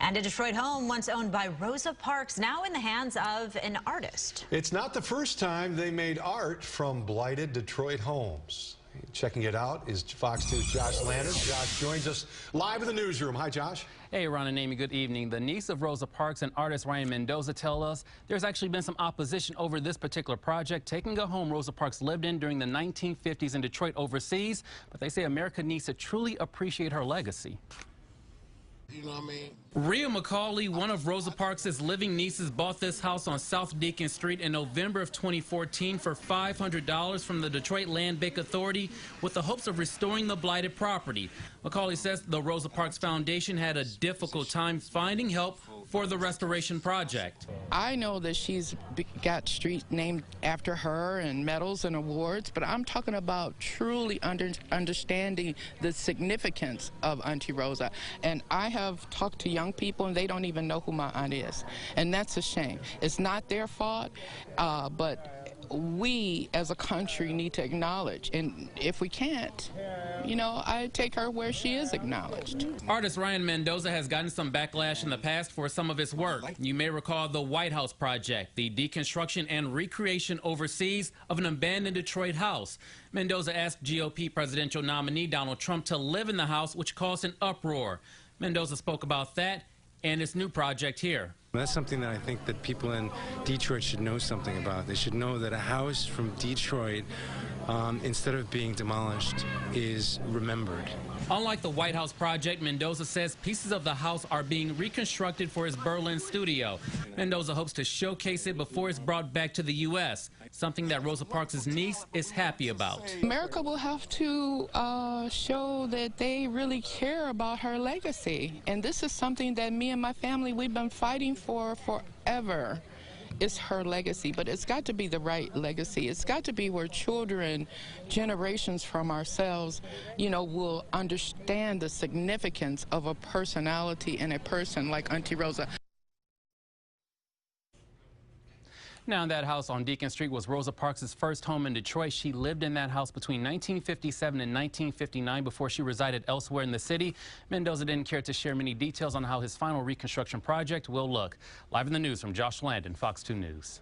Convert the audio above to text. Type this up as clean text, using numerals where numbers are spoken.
And a Detroit home once owned by Rosa Parks, now in the hands of an artist. It's not the first time they made art from blighted Detroit homes. Checking it out is Fox 2's Josh Landon. Josh joins us live in the newsroom. Hi, Josh. Hey, Ron and Amy, good evening. The niece of Rosa Parks and artist Ryan Mendoza tell us there's actually been some opposition over this particular project, taking a home Rosa Parks lived in during the 1950s in Detroit overseas. But they say America needs to truly appreciate her legacy. You know what I mean? Rhea McCauley, one of Rosa Parks' living nieces, bought this house on South Deacon Street in November of 2014 for $500 from the Detroit Land Bank Authority with the hopes of restoring the blighted property. McCauley says the Rosa Parks Foundation had a difficult time finding help for the restoration project. I know that she's got streets named after her and medals and awards, but I'm talking about truly understanding the significance of Auntie Rosa. And I have talked to young people, and they don't even know who my aunt is. And that's a shame. It's not their fault, but we as a country need to acknowledge. And if we can't, you know, I take her where she is acknowledged. Artist Ryan Mendoza has gotten some backlash in the past for some of his work. You may recall the White House Project, the deconstruction and recreation overseas of an abandoned Detroit house. Mendoza asked GOP presidential nominee Donald Trump to live in the house, which caused an uproar. Mendoza spoke about that and his new project here. That's something that I think that people in Detroit should know something about. They should know that a house from Detroit, instead of being demolished, is remembered. Unlike the White House Project, Mendoza says pieces of the house are being reconstructed for his Berlin studio. Mendoza hopes to showcase it before it's brought back to the U.S., something that Rosa Parks' niece is happy about. America will have to show that they really care about her legacy. And this is something that me and my family, we've been fighting for forever. It's her legacy, but it's got to be the right legacy. It's got to be where children, generations from ourselves, you know, will understand the significance of a personality and a person like Auntie Rosa. Now, that house on Deacon Street was Rosa Parks' first home in Detroit. She lived in that house between 1957 and 1959 before she resided elsewhere in the city. Mendoza didn't care to share many details on how his final reconstruction project will look. Live in the news from Josh Landon, Fox 2 News.